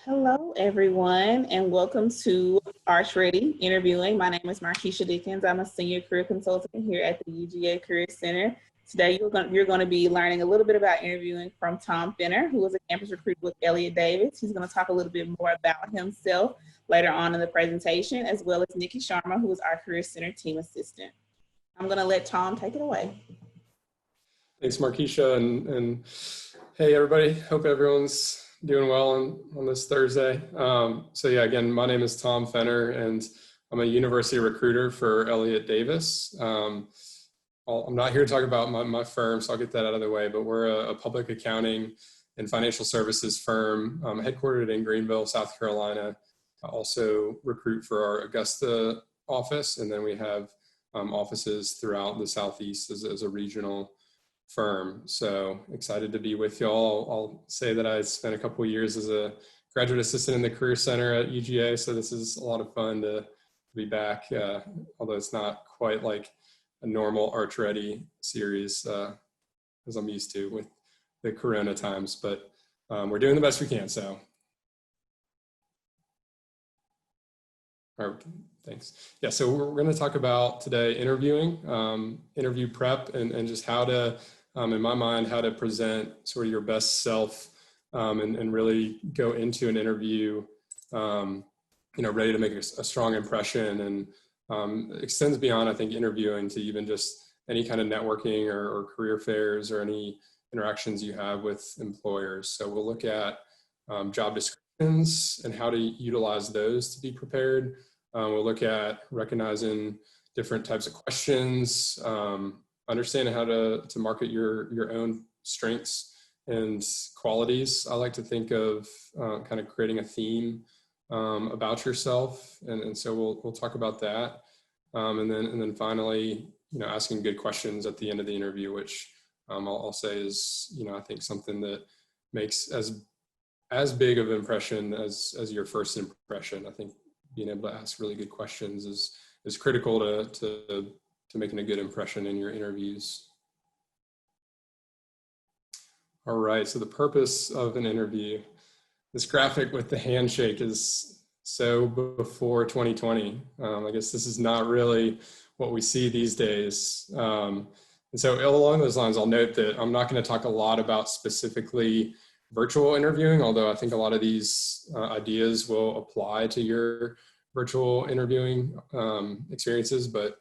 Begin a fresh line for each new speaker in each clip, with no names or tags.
Hello, everyone, and welcome to Arch Ready Interviewing. My name is Markeisha Dickens. I'm a senior career consultant here at the UGA Career Center. Today, you're going to be learning a little bit about interviewing from Tom Fenner, who is a campus recruiter with Elliott Davis. He's going to talk a little bit more about himself later on in the presentation, as well as Nikki Sharma, who is our Career Center team assistant. I'm going to let Tom take it away.
Thanks, Markeisha, and hey, everybody. Hope everyone's doing well on this Thursday. So yeah, again, my name is Tom Fenner, and I'm a university recruiter for Elliott Davis. I'm not here to talk about my firm, so I'll get that out of the way, but we're a public accounting and financial services firm headquartered in Greenville, South Carolina. I also recruit for our Augusta office, and then we have offices throughout the Southeast as a regional firm. So excited to be with y'all. I'll say that I spent a couple of years as a graduate assistant in the Career Center at UGA, so this is a lot of fun to be back, although it's not quite like a normal Arch Ready series as I'm used to with the Corona times, but we're doing the best we can, so. All right, thanks. Yeah, so we're going to talk about today interviewing, interview prep, and just how to, in my mind, how to present sort of your best self and really go into an interview, ready to make a strong impression, and extends beyond, I think, interviewing to even just any kind of networking or career fairs or any interactions you have with employers. So we'll look at job descriptions and how to utilize those to be prepared. We'll look at recognizing different types of questions, understanding how to market your own strengths and qualities. I like to think of kind of creating a theme about yourself, and so we'll talk about that, and then finally, asking good questions at the end of the interview, which I'll say is I think something that makes as big of an impression as your first impression. I think being able to ask really good questions is critical to making a good impression in your interviews. All right, so the purpose of an interview, this graphic with the handshake is so before 2020. I guess this is not really what we see these days. And so along those lines, I'll note that I'm not going to talk a lot about specifically virtual interviewing, although I think a lot of these ideas will apply to your virtual interviewing experiences. But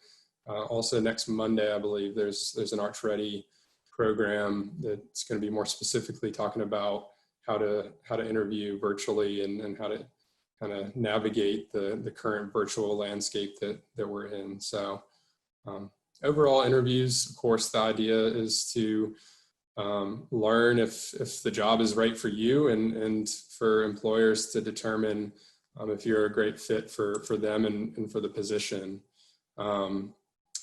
also next Monday, I believe there's an Arch Ready program that's going to be more specifically talking about how to interview virtually and how to kind of navigate the current virtual landscape that we're in. So overall interviews, of course, the idea is to learn if the job is right for you and for employers to determine if you're a great fit for them and for the position.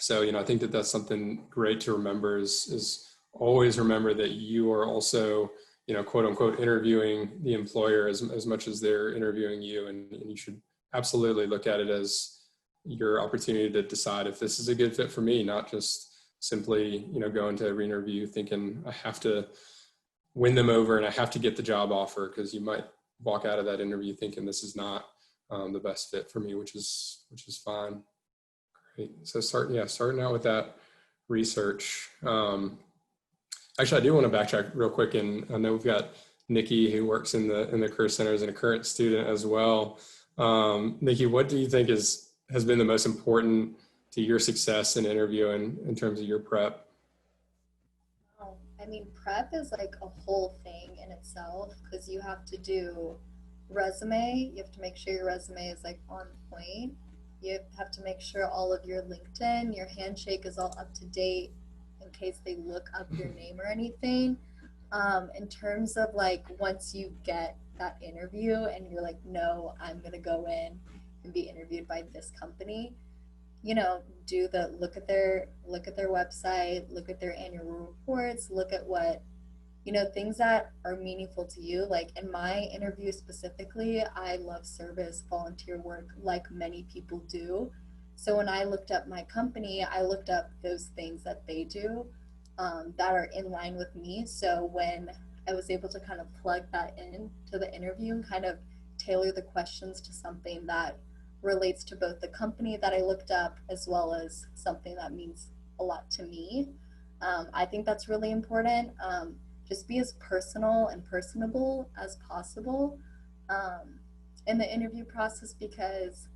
So, I think that's something great to remember is always remember that you are also, quote unquote, interviewing the employer as much as they're interviewing you. And you should absolutely look at it as your opportunity to decide if this is a good fit for me, not just simply, go into every interview thinking I have to win them over and I have to get the job offer, because you might walk out of that interview thinking this is not the best fit for me, which is fine. Great. So starting out with that research. Actually, I do want to backtrack real quick, and I know we've got Nikki who works in the Career Center as a current student as well. Nikki, what do you think has been the most important to your success in interviewing in terms of your prep?
I mean, prep is like a whole thing in itself, because you have to do resume. You have to make sure your resume is like on point. You have to make sure all of your LinkedIn, your handshake is all up to date in case they look up your name or anything. In terms of like, once you get that interview and you're like, no, I'm going to go in and be interviewed by this company, look at their website, look at their annual reports, look at what, things that are meaningful to you. Like in my interview specifically, I love service, volunteer work, like many people do. So when I looked up my company, I looked up those things that they do that are in line with me. So when I was able to kind of plug that in to the interview and kind of tailor the questions to something that relates to both the company that I looked up as well as something that means a lot to me. I think that's really important. Just be as personal and personable as possible in the interview process, because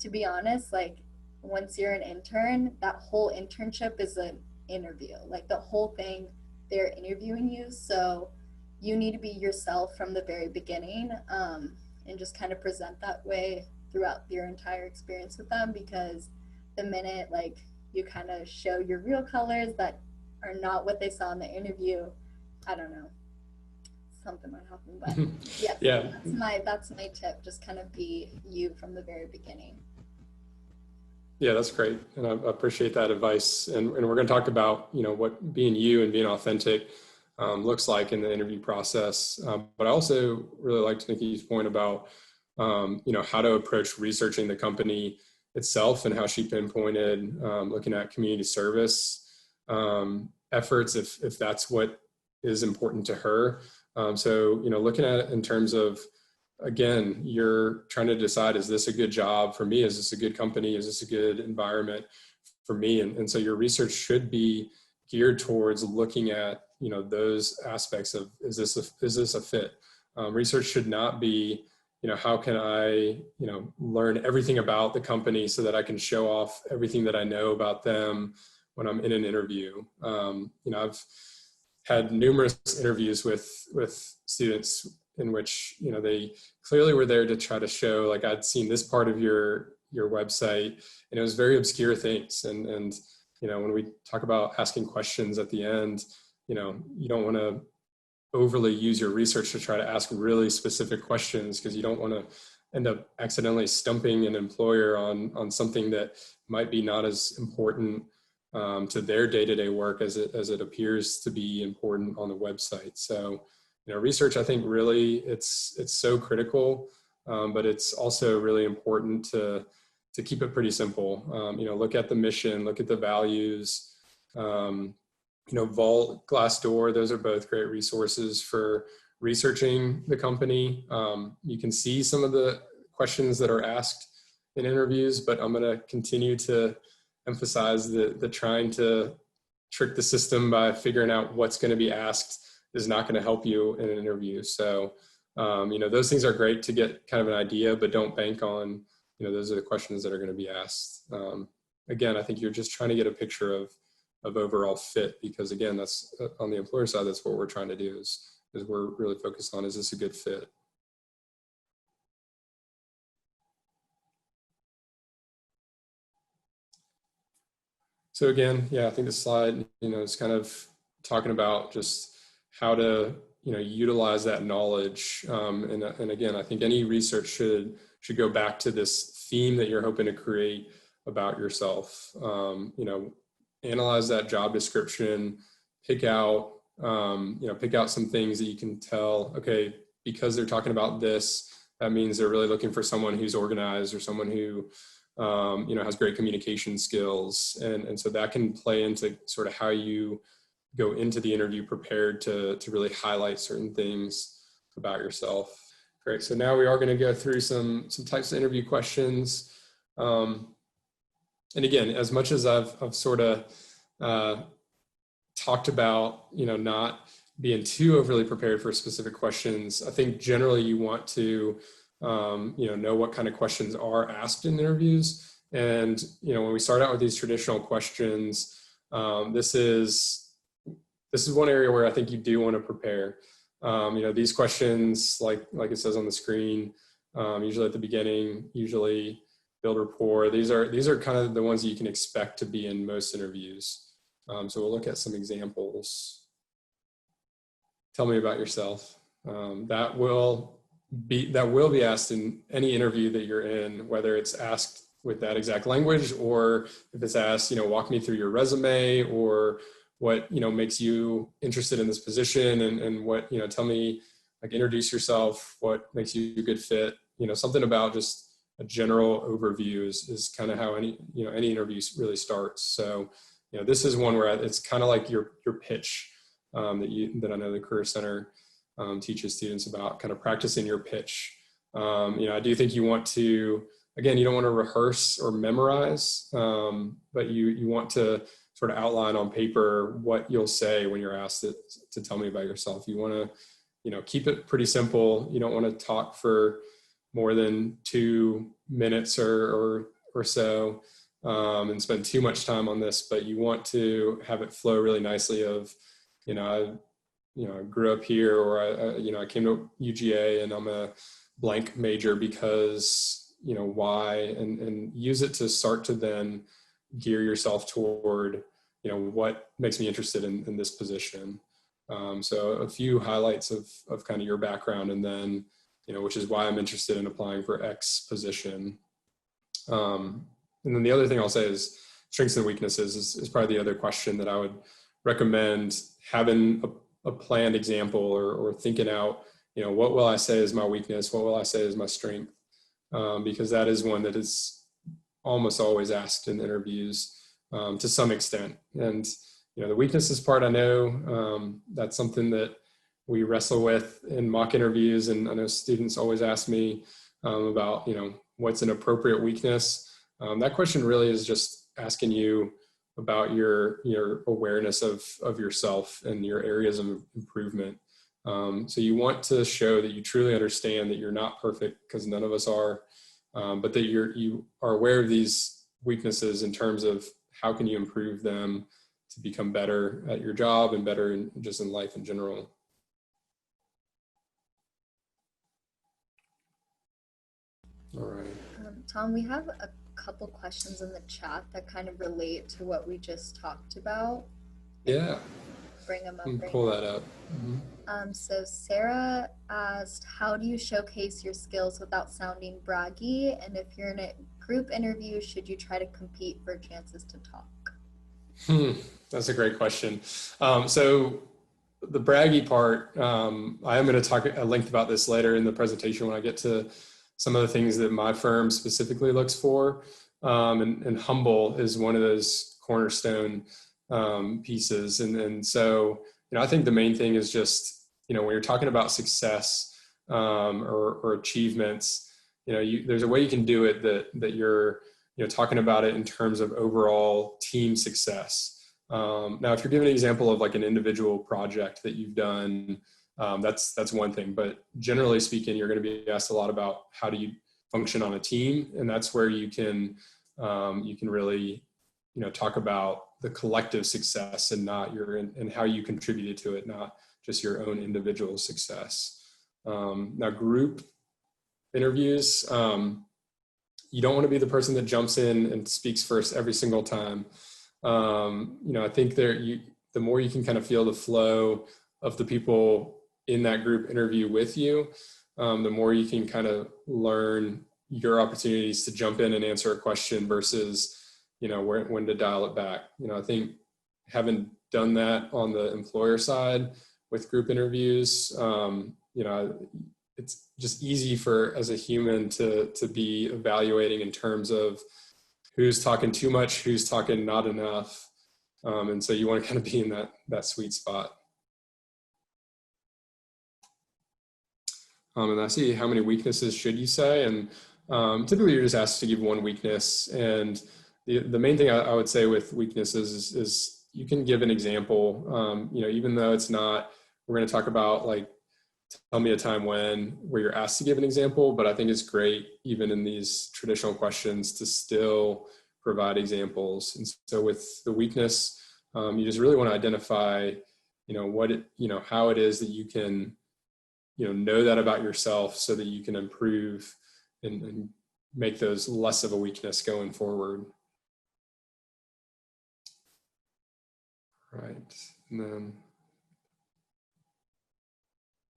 to be honest, like once you're an intern, that whole internship is an interview. Like the whole thing, they're interviewing you. So you need to be yourself from the very beginning, and just kind of present that way throughout your entire experience with them, because the minute like you kind of show your real colors that are not what they saw in the interview, I don't know, something might happen. But yeah,
Yeah.
that's my tip. Just kind of be you from the very beginning.
Yeah, that's great. And I appreciate that advice. And we're going to talk about, what being you and being authentic looks like in the interview process. But I also really liked Nikki's point about, how to approach researching the company itself and how she pinpointed looking at community service efforts, if that's what is important to her. So, looking at it in terms of, again, you're trying to decide, is this a good job for me? Is this a good company? Is this a good environment for me? And so your research should be geared towards looking at, those aspects of, is this a fit? Research should not be, how can I, learn everything about the company so that I can show off everything that I know about them when I'm in an interview. I've had numerous interviews with students in which, they clearly were there to try to show, like, I'd seen this part of your website, and it was very obscure things. And when we talk about asking questions at the end, you don't want to overly use your research to try to ask really specific questions, because you don't want to end up accidentally stumping an employer on something that might be not as important to their day-to-day work as it appears to be important on the website. So, research, I think, really it's so critical, but it's also really important to keep it pretty simple. Look at the mission, look at the values. Vault, Glassdoor, those are both great resources for researching the company. You can see some of the questions that are asked in interviews, but I'm going to continue to emphasize that trying to trick the system by figuring out what's going to be asked is not going to help you in an interview. So, those things are great to get kind of an idea, but don't bank on, those are the questions that are going to be asked. Again, I think you're just trying to get a picture of overall fit, because again, that's on the employer side, that's what we're trying to do is we're really focused on, is this a good fit? So again, yeah, I think the slide, is kind of talking about just how to, utilize that knowledge. And again, I think any research should go back to this theme that you're hoping to create about yourself. Analyze that job description, pick out some things that you can tell, okay, because they're talking about this, that means they're really looking for someone who's organized or someone who, has great communication skills. And so that can play into sort of how you go into the interview prepared to really highlight certain things about yourself. Great. So now we are going to go through some types of interview questions. And again, as much as I've sort of talked about, not being too overly prepared for specific questions, I think generally you want to, know what kind of questions are asked in interviews. And, when we start out with these traditional questions, this is one area where I think you do want to prepare. These questions, like it says on the screen, usually at the beginning, usually build rapport. These are kind of the ones that you can expect to be in most interviews. So we'll look at some examples. Tell me about yourself. That will be asked in any interview that you're in, whether it's asked with that exact language, or if it's asked, walk me through your resume, or what, makes you interested in this position, and what, tell me, like, introduce yourself, what makes you a good fit, something about just a general overview is kind of how any interview really starts. So, this is one where it's kind of like your pitch that I know the Career Center teaches students about, kind of practicing your pitch. I do think you want to, again, you don't want to rehearse or memorize, but you want to sort of outline on paper what you'll say when you're asked to tell me about yourself. You want to, keep it pretty simple. You don't want to talk for more than 2 minutes or so, and spend too much time on this, but you want to have it flow really nicely of, I grew up here, or I came to UGA and I'm a blank major because, why, and use it to start to then gear yourself toward, what makes me interested in this position. So a few highlights of kind of your background, and then, which is why I'm interested in applying for X position. And then the other thing I'll say is strengths and weaknesses is probably the other question that I would recommend having a planned example, or thinking out, what will I say is my weakness? What will I say is my strength? Because that is one that is almost always asked in interviews to some extent. And, the weaknesses part, I know that's something that we wrestle with in mock interviews. And I know students always ask me about, what's an appropriate weakness? That question really is just asking you about your awareness of yourself and your areas of improvement. So you want to show that you truly understand that you're not perfect, because none of us are, but that you are aware of these weaknesses in terms of how can you improve them to become better at your job and better just in life in general. All right.
Tom, we have a couple questions in the chat that kind of relate to what we just talked about.
Yeah.
Bring them up.
Pull that up. Mm-hmm.
So Sarah asked, how do you showcase your skills without sounding braggy? And if you're in a group interview, should you try to compete for chances to talk?
That's a great question. So the braggy part, I am going to talk at length about this later in the presentation when I get to some of the things that my firm specifically looks for. And humble is one of those cornerstone pieces. And so, I think the main thing is just, when you're talking about success or achievements, there's a way you can do it that you're, talking about it in terms of overall team success. Now, if you're giving an example of like an individual project that you've done, that's one thing. But generally speaking, you're going to be asked a lot about how do you function on a team, and that's where you can really, talk about the collective success and not and how you contributed to it, not just your own individual success. Now, group interviews, you don't want to be the person that jumps in and speaks first every single time. I think the more you can kind of feel the flow of the people in that group interview with you, the more you can kind of learn your opportunities to jump in and answer a question versus, when to dial it back. I think having done that on the employer side with group interviews, it's just easy as a human to be evaluating in terms of who's talking too much, who's talking not enough. And so you want to kind of be in that sweet spot. And I see how many weaknesses should you say. And typically you're just asked to give one weakness. And the main thing I would say with weaknesses is you can give an example, even though it's not, we're going to talk about like, tell me a time where you're asked to give an example, but I think it's great even in these traditional questions to still provide examples. And so with the weakness, you just really want to identify, how it is that you can, know that about yourself so that you can improve and make those less of a weakness going forward. Right. And then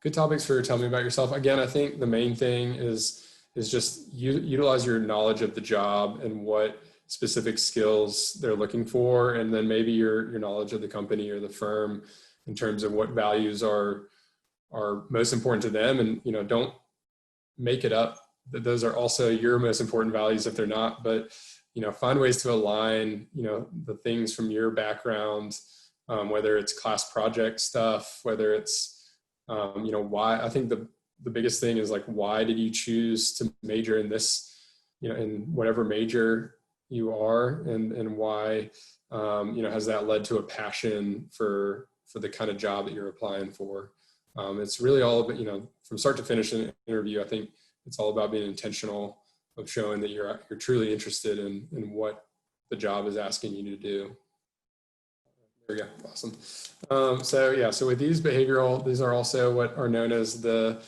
good topics for tell me about yourself. Again, I think the main thing is just utilize your knowledge of the job and what specific skills they're looking for, and then maybe your knowledge of the company or the firm in terms of what values are most important to them. And don't make it up that those are also your most important values if they're not, but find ways to align the things from your background, whether it's class project stuff, whether it's why. I think the biggest thing is like, why did you choose to major in this, in whatever major you are, and why, has that led to a passion for the kind of job that you're applying for? It's really all about, from start to finish in an interview, I think it's all about being intentional of showing that you're truly interested in what the job is asking you to do. There we go. Awesome. So with these these are also what are known as the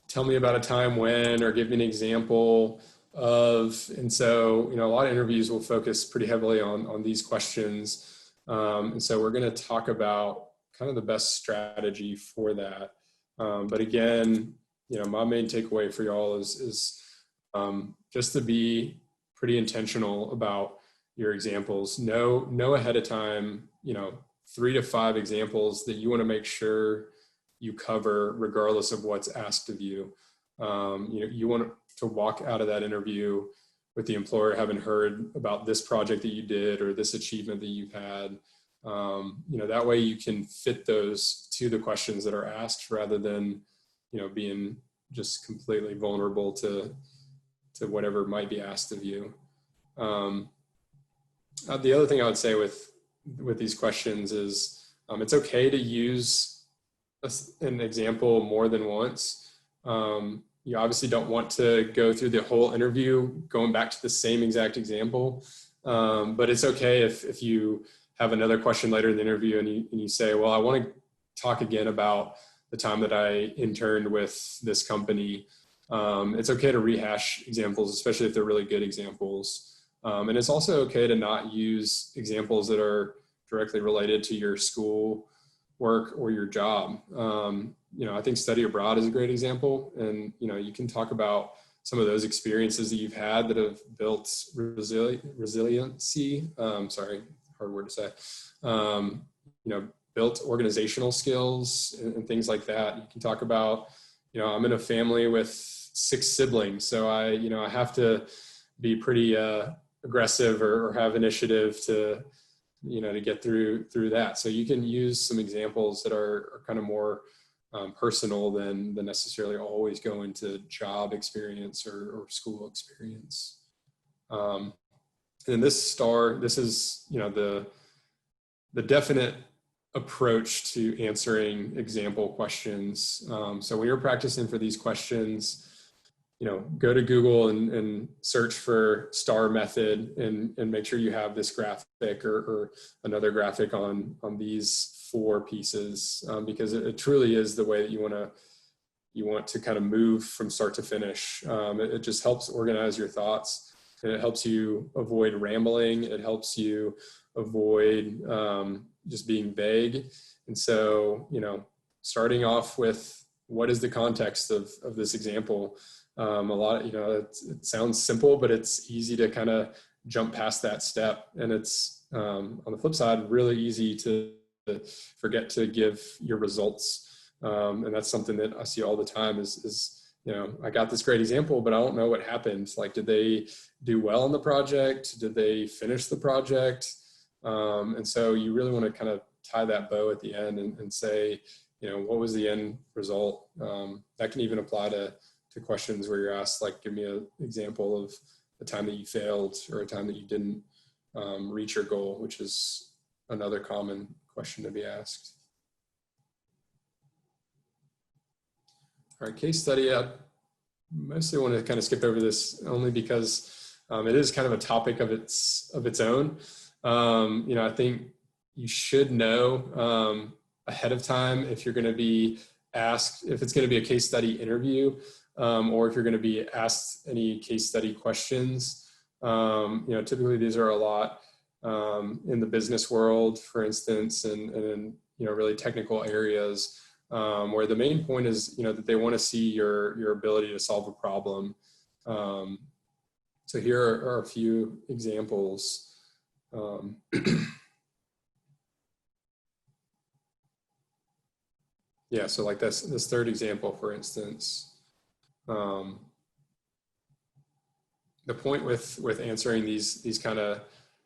tell me about a time when, or give me an example of. And so, a lot of interviews will focus pretty heavily on these questions. And so we're going to talk about kind of the best strategy for that. But again, my main takeaway for y'all is just to be pretty intentional about your examples. Know ahead of time, 3 to 5 examples that you want to make sure you cover regardless of what's asked of you. You want to walk out of that interview with the employer having heard about this project that you did or this achievement that you've had. That way you can fit those to the questions that are asked rather than, being just completely vulnerable to whatever might be asked of you. The other thing I would say with these questions is it's okay to use an example more than once. You obviously don't want to go through the whole interview going back to the same exact example, but it's okay if you have another question later in the interview and you say, well, I want to talk again about the time that I interned with this company. It's okay to rehash examples, especially if they're really good examples. And it's also okay to not use examples that are directly related to your school work or your job. I think study abroad is a great example. And, you can talk about some of those experiences that you've had that have built resiliency. Sorry, hard word to say. Built organizational skills and things like that. You can talk about, I'm in a family with 6 siblings. So I have to be pretty aggressive or have initiative to get through that. So you can use some examples that are kind of more personal than necessarily always go into job experience or school experience. And this is, the definite approach to answering example questions. So when you're practicing for these questions, go to Google and search for STAR method and make sure you have this graphic or another graphic on these 4 pieces, because it truly is the way that you want to kind of move from start to finish. It just helps organize your thoughts, and it helps you avoid rambling. It helps you avoid just being vague. And so, starting off with what is the context of this example? A lot, it sounds simple, but it's easy to kind of jump past that step. And it's, on the flip side, really easy to forget to give your results. And that's something that I see all the time is, I got this great example, but I don't know what happened. Like, did they do well on the project? Did they finish the project? And so you really want to kind of tie that bow at the end and say, what was the end result? That can even apply to questions where you're asked, like, give me an example of a time that you failed or a time that you didn't reach your goal, which is another common question to be asked. All right, case study. I mostly want to kind of skip over this only because it is kind of a topic of its own. I think you should know ahead of time if you're going to be asked, if it's going to be a case study interview, or if you're going to be asked any case study questions. Typically these are a lot in the business world, for instance, and in really technical areas, where the main point is that they want to see your ability to solve a problem. So here are a few examples. Yeah, so like this third example, for instance. The point with answering these kind of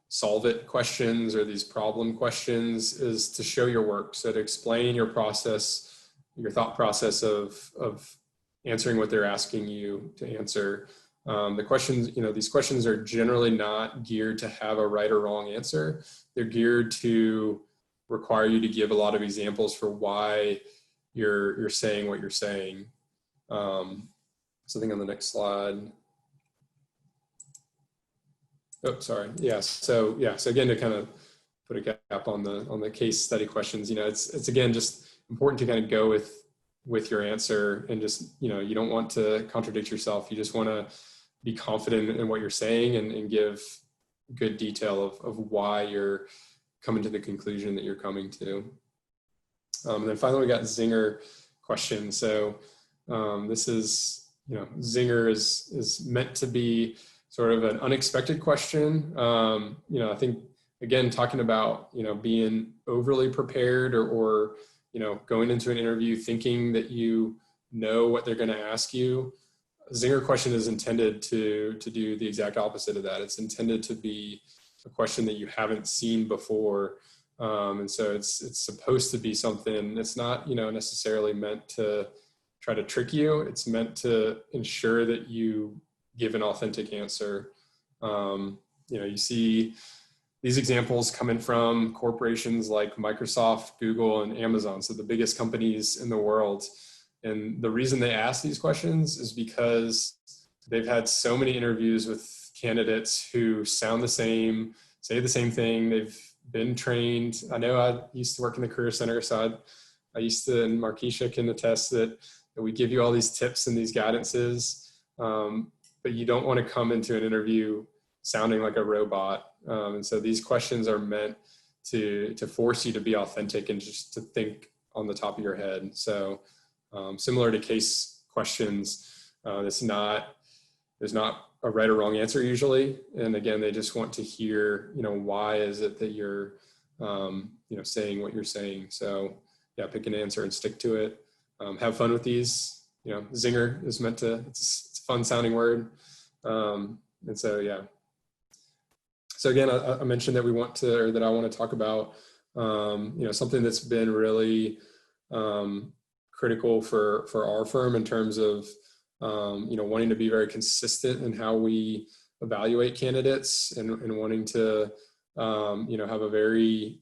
solve it questions or these problem questions is to show your work. So to explain your process, your thought process of answering what they're asking you to answer. The questions, these questions are generally not geared to have a right or wrong answer. They're geared to require you to give a lot of examples for why you're saying what you're saying. So I think on the next slide. Oh, sorry. Yeah. So again, to kind of put a cap on the case study questions, it's again just important to kind of go with your answer, and just you don't want to contradict yourself. You just want to be confident in what you're saying, and give good detail of why you're coming to the conclusion that you're coming to. And then finally, we got Zinger questions. So this is, Zinger is meant to be sort of an unexpected question. I think, again, talking about, being overly prepared or going into an interview thinking that you know what they're going to ask you. A Zinger question is intended to do the exact opposite of that. It's intended to be a question that you haven't seen before. And so it's supposed to be something that's not, necessarily meant to try to trick you. It's meant to ensure that you give an authentic answer. You see these examples coming from corporations like Microsoft, Google, and Amazon, so the biggest companies in the world. And the reason they ask these questions is because they've had so many interviews with candidates who sound the same, say the same thing. They've been trained. I know I used to work in the Career Center, so I used to, and Markeisha can attest that we give you all these tips and these guidances, but you don't want to come into an interview sounding like a robot. And so these questions are meant to force you to be authentic and just to think on the top of your head. So similar to case questions, there's not a right or wrong answer usually. And again, they just want to hear, why is it that you're, saying what you're saying. So yeah, pick an answer and stick to it. Have fun with these. Zinger is meant to, it's a fun sounding word. And so, yeah. So again, I mentioned that I want to talk about, something that's been really critical for our firm in terms of, wanting to be very consistent in how we evaluate candidates, and wanting to, have a very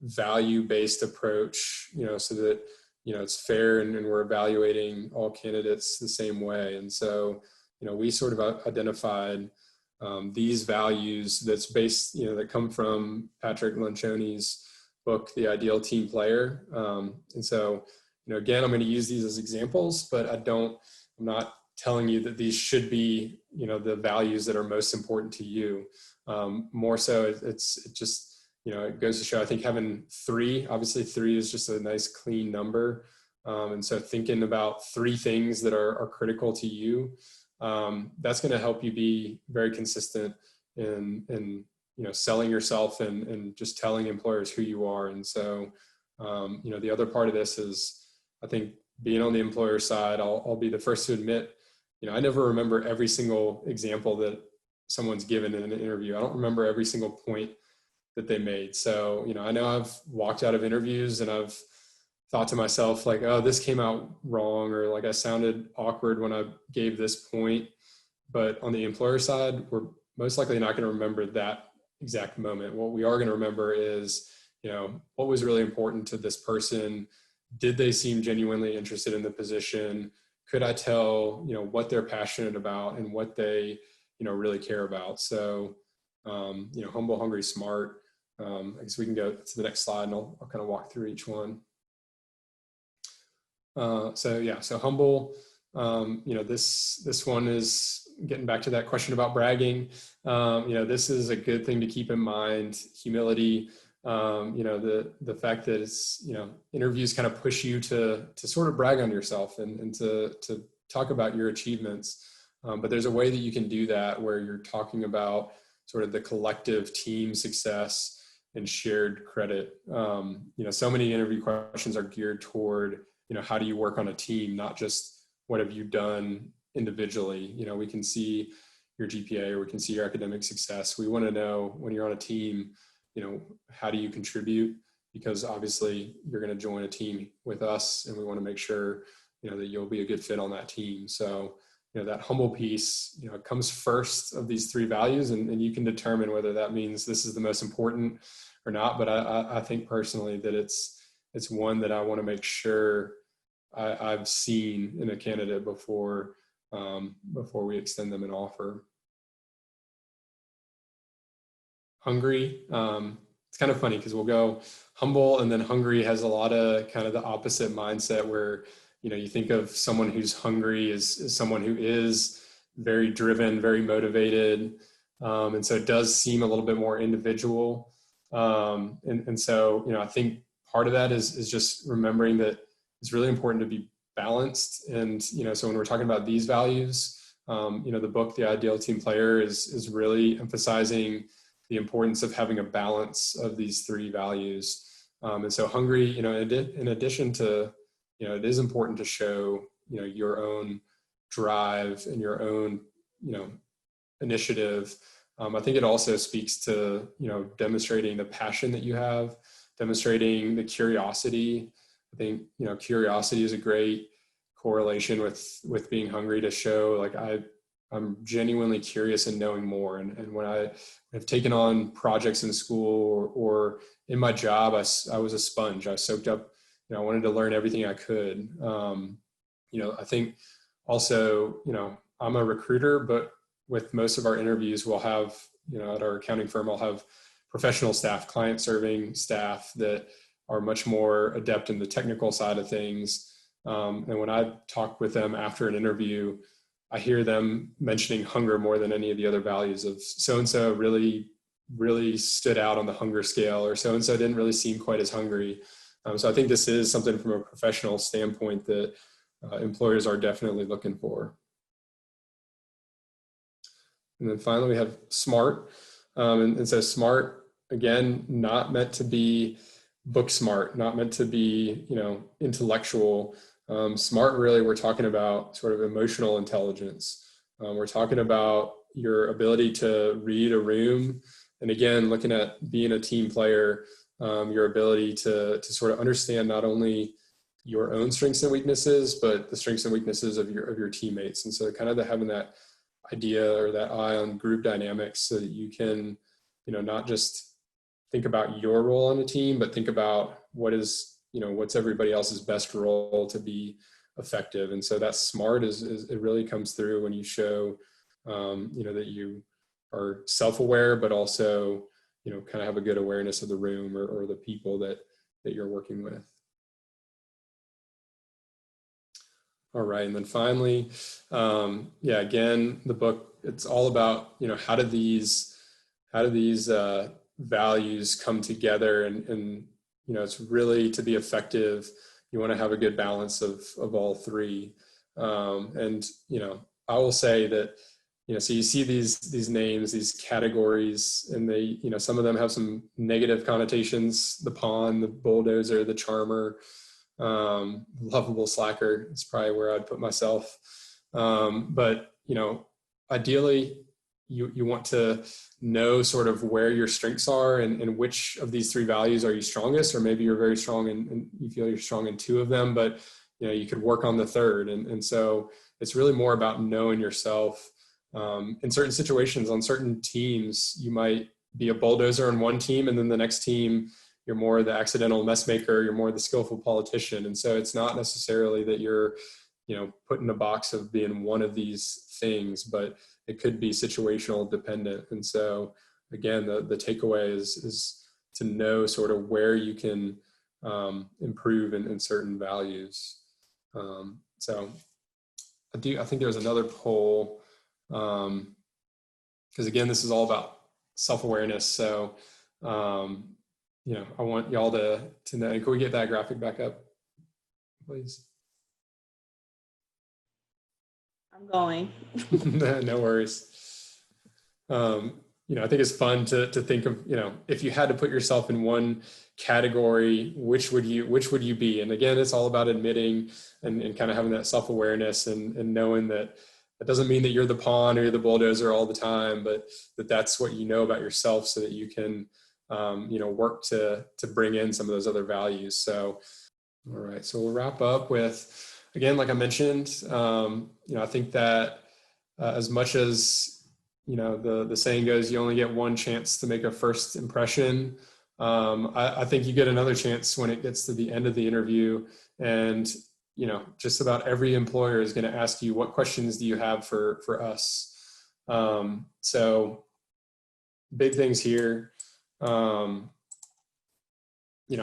value-based approach, so that, it's fair and we're evaluating all candidates the same way. And so, we sort of identified these values that's based, that come from Patrick Lencioni's book, The Ideal Team Player. And so, again, I'm going to use these as examples, but I'm not telling you that these should be, the values that are most important to you. More so, it just, it goes to show, I think having obviously 3 is just a nice clean number. And so thinking about 3 things that are critical to you, that's going to help you be very consistent in selling yourself and just telling employers who you are. And so, the other part of this is, I think, being on the employer side, I'll be the first to admit, I never remember every single example that someone's given in an interview. I don't remember every single point that they made. So, I know I've walked out of interviews and I've thought to myself, like, oh, this came out wrong, or like I sounded awkward when I gave this point. But on the employer side, we're most likely not going to remember that exact moment. What we are going to remember is, what was really important to this person. Did they seem genuinely interested in the position? Could I tell, what they're passionate about and what they, really care about? So, humble, hungry, smart. I guess we can go to the next slide and I'll kind of walk through each one. So humble, this one is getting back to that question about bragging. This is a good thing to keep in mind. Humility, the fact that it's, interviews kind of push you to sort of brag on yourself and to talk about your achievements. But there's a way that you can do that where you're talking about sort of the collective team success and shared credit. So many interview questions are geared toward, how do you work on a team, not just what have you done individually. We can see your GPA or we can see your academic success. We want to know, when you're on a team, how do you contribute? Because obviously you're going to join a team with us, and we want to make sure that you'll be a good fit on that team. So, that humble piece, comes first of these three values, and you can determine whether that means this is the most important or not. But I think personally that it's one that I want to make sure I've seen in a candidate before we extend them an offer. Hungry. It's kind of funny because we'll go humble, and then hungry has a lot of kind of the opposite mindset where, you think of someone who's hungry as someone who is very driven, very motivated. And so it does seem a little bit more individual. And so, I think part of that is just remembering that it's really important to be balanced. And, so when we're talking about these values, the book, The Ideal Team Player, is really emphasizing the importance of having a balance of these three values. And so hungry, in addition to, it is important to show, your own drive and your own, initiative. I think it also speaks to, demonstrating the passion that you have, demonstrating the curiosity. I think, curiosity is a great correlation with being hungry, to show like I'm genuinely curious and knowing more. And when I have taken on projects in school or in my job, I was a sponge. I soaked up, I wanted to learn everything I could. I think also, I'm a recruiter, but with most of our interviews, we'll have, at our accounting firm, I'll have professional staff, client serving staff that are much more adept in the technical side of things. And when I talk with them after an interview, I hear them mentioning hunger more than any of the other values of so-and-so really stood out on the hunger scale, or so-and-so didn't really seem quite as hungry. So I think this is something from a professional standpoint that employers are definitely looking for. And then finally we have smart. And so smart, again, not meant to be book smart, not meant to be, intellectual. Smart, really, we're talking about sort of emotional intelligence. We're talking about your ability to read a room. And again, looking at being a team player, your ability to sort of understand not only your own strengths and weaknesses, but the strengths and weaknesses of your teammates. And so kind of having that idea or that eye on group dynamics, so that you can, not just think about your role on the team, but think about what's everybody else's best role to be effective. And so that smart it really comes through when you show, that you are self-aware, but also, kind of have a good awareness of the room or the people that you're working with. All right. And then finally, again, the book, it's all about, how do these values come together, and it's really, to be effective, you want to have a good balance of all three. And, I will say that, so you see these names, these categories, and they, some of them have some negative connotations: the pawn, the bulldozer, the charmer, lovable slacker is probably where I'd put myself. But, ideally, you want to know sort of where your strengths are, and which of these three values are you strongest, or maybe you're very strong and you feel you're strong in two of them, but you could work on the third. And so it's really more about knowing yourself. In certain situations, on certain teams, you might be a bulldozer on one team, and then the next team, you're more the accidental mess maker, you're more the skillful politician. And so it's not necessarily that you're, put in a box of being one of these things, but it could be situational dependent. And so again, the takeaway is to know sort of where you can improve in certain values. So I think there's another poll, because again, this is all about self-awareness. So, I want y'all to know. Can we get that graphic back up, please?
I'm going.
No worries. I think it's fun to think of, if you had to put yourself in one category, which would you be? And again, it's all about admitting and kind of having that self-awareness and knowing that doesn't mean that you're the pawn or you're the bulldozer all the time, but that's what you know about yourself, so that you can, work to bring in some of those other values. So, all right. So we'll wrap up with, again, like I mentioned, I think that as much as, the saying goes, you only get one chance to make a first impression. I think you get another chance when it gets to the end of the interview, and just about every employer is going to ask you, what questions do you have for us? So big things here. I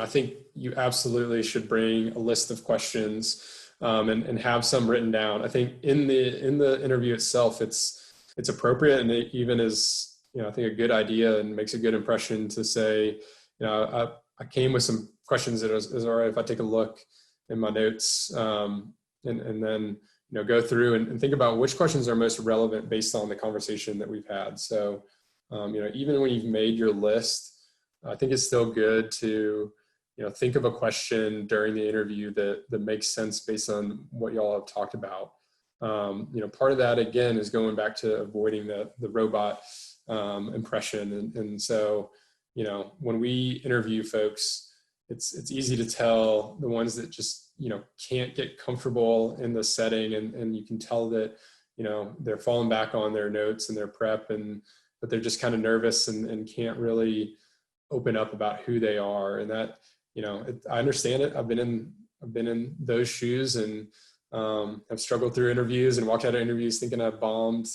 think you absolutely should bring a list of questions, and have some written down. I think in the interview itself, it's appropriate, and it even is, I think, a good idea and makes a good impression to say, I came with some questions that is all right if I take a look in my notes, and then go through and think about which questions are most relevant based on the conversation that we've had. So even when you've made your list, I think it's still good to think of a question during the interview that makes sense based on what y'all have talked about. Part of that, again, is going back to avoiding the robot impression. And so, when we interview folks, it's easy to tell the ones that just, can't get comfortable in the setting, and you can tell that, they're falling back on their notes and their prep, but they're just kind of nervous and can't really open up about who they are. And that, I understand it. I've been in those shoes, and I've struggled through interviews and walked out of interviews thinking I bombed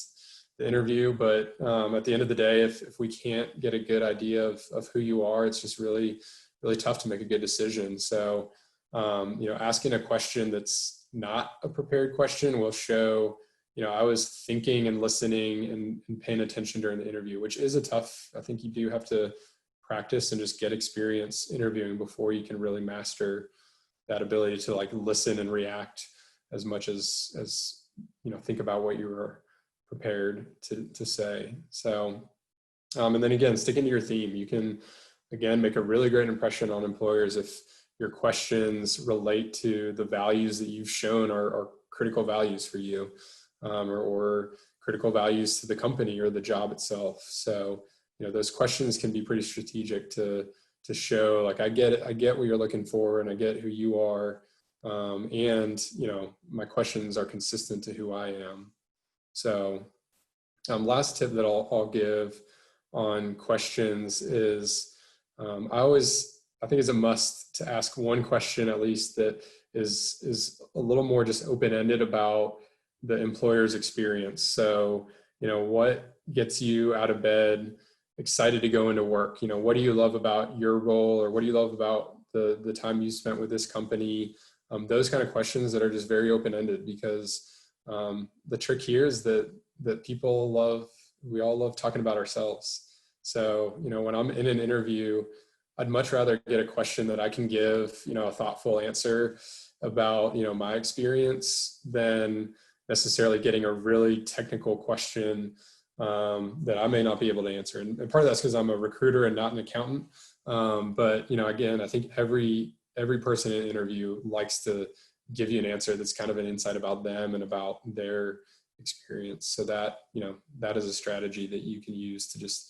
the interview. But at the end of the day, if we can't get a good idea of who you are, it's just really, really tough to make a good decision. So, asking a question that's not a prepared question will show, I was thinking and listening and paying attention during the interview, which is I think you do have to practice and just get experience interviewing before you can really master that ability to listen and react as much as think about what you were prepared to say. So, and then again, sticking to your theme, you can again make a really great impression on employers if your questions relate to the values that you've shown are critical values for you, or critical values to the company or the job itself. So, those questions can be pretty strategic to show, I get it, I get what you're looking for, and I get who you are. And, my questions are consistent to who I am. So, last tip that I'll give on questions is, I think it's a must to ask one question at least that is a little more just open-ended about the employer's experience. So, what gets you out of bed excited to go into work? What do you love about your role, or what do you love about the time you spent with this company? Those kind of questions that are just very open-ended, because the trick here is that we all love talking about ourselves. So, when I'm in an interview, I'd much rather get a question that I can give, a thoughtful answer about, my experience, than necessarily getting a really technical question that I may not be able to answer. And part of that's because I'm a recruiter and not an accountant. But, again, I think every person in an interview likes to give you an answer that's kind of an insight about them and about their experience. So that, that is a strategy that you can use to just,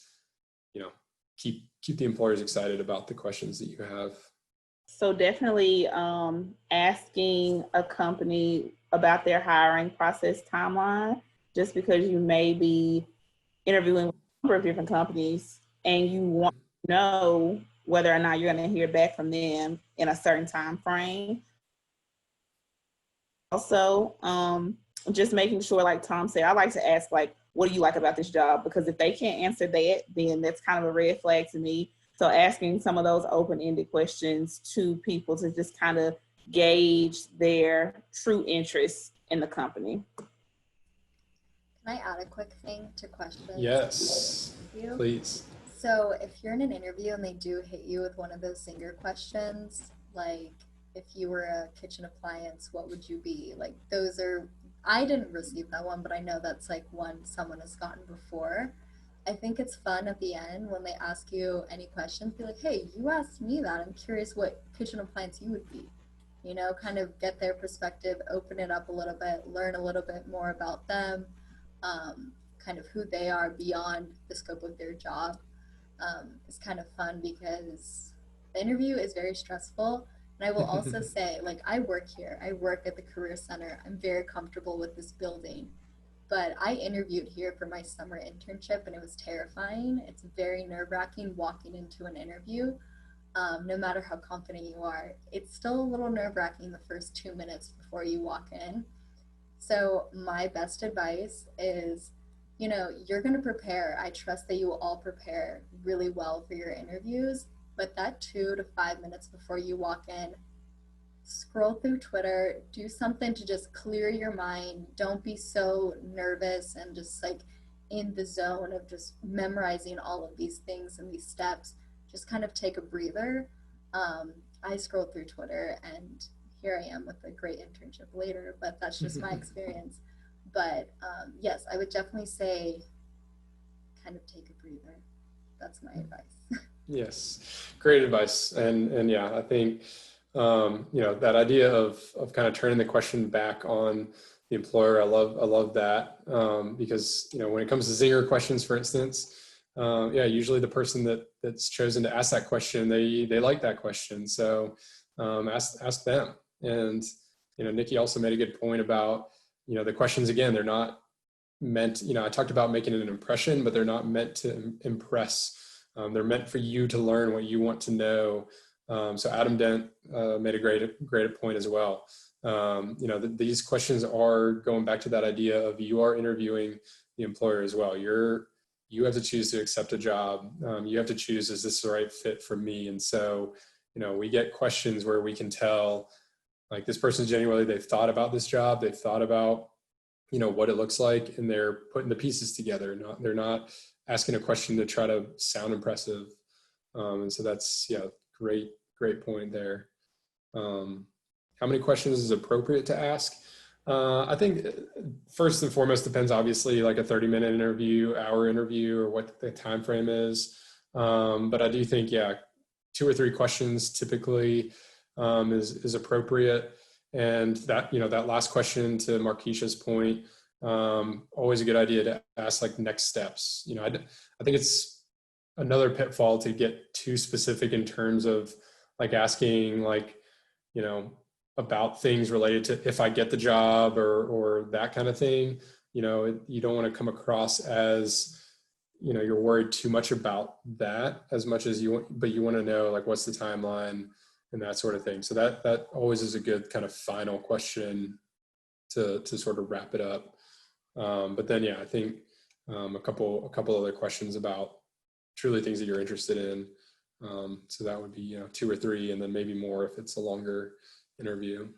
keep the employers excited about the questions that you have.
So definitely asking a company about their hiring process timeline, just because you may be interviewing with a number of different companies and you want to know whether or not you're going to hear back from them in a certain time frame. Also, just making sure, like Tom said, I like to ask, what do you like about this job? Because if they can't answer that, then that's kind of a red flag to me. So asking some of those open-ended questions to people to just kind of gauge their true interest in the company.
Can I add a quick thing to questions?
Yes, please.
So if you're in an interview and they do hit you with one of those Singer questions, like if you were a kitchen appliance, what would you be? Those are, I didn't receive that one, but I know that's one someone has gotten before. I think it's fun at the end when they ask you any questions, be like, hey, you asked me that. I'm curious what kitchen appliance you would be. Kind of get their perspective, open it up a little bit, learn a little bit more about them, kind of who they are beyond the scope of their job. It's kind of fun because the interview is very stressful, And I will also say, like, I work here, I work at the Career Center. I'm very comfortable with this building. But I interviewed here for my summer internship and it was terrifying. It's very nerve-wracking walking into an interview. No matter how confident you are, it's still a little nerve-wracking the first 2 minutes before you walk in. So my best advice is, you know, you're going to prepare. I trust that you will all prepare really well for your interviews, but that 2 to 5 minutes before you walk in, scroll through Twitter, do something to just clear your mind. Don't be so nervous and just like in the zone of just memorizing all of these things and these steps. Just kind of take a breather. I scrolled through Twitter and here I am with a great internship later, but that's just my experience. But yes, I would definitely say kind of take a breather. That's my advice.
Yes, great advice. And yeah, I think, you know, that idea of kind of turning the question back on the employer, I love that, because, you know, when it comes to zinger questions, for instance, yeah, usually the person that's chosen to ask that question, they like that question. So ask them. And, you know, Nikki also made a good point about, you know, the questions, again, they're not meant, you know, I talked about making an impression, but they're not meant to impress. They're meant for you to learn what you want to know. So Adam Dent made a great point as well. You know, these questions are going back to that idea of you are interviewing the employer as well. You have to choose to accept a job. You have to choose, is this the right fit for me? And so, you know, we get questions where we can tell, like, this person genuinely, they've thought about this job. They've thought about, you know, what it looks like, and they're putting the pieces together. They're not asking a question to try to sound impressive. And so that's, yeah, great point there. How many questions is appropriate to ask? I think first and foremost depends, obviously, like a 30-minute interview, hour interview, or what the time frame is. But I do think, yeah, 2 or 3 questions typically is appropriate. And that, you know, that last question, to Marquisha's point, always a good idea to ask, like, next steps. You know, I think it's another pitfall to get too specific in terms of, like, asking, like, you know, about things related to if I get the job or that kind of thing. You know, you don't want to come across as, you know, you're worried too much about that as much as you want, but you want to know, like, what's the timeline and that sort of thing. So that always is a good kind of final question to sort of wrap it up. But then, yeah, I think a couple other questions about truly things that you're interested in. So that would be, you know, 2 or 3, and then maybe more if it's a longer interview.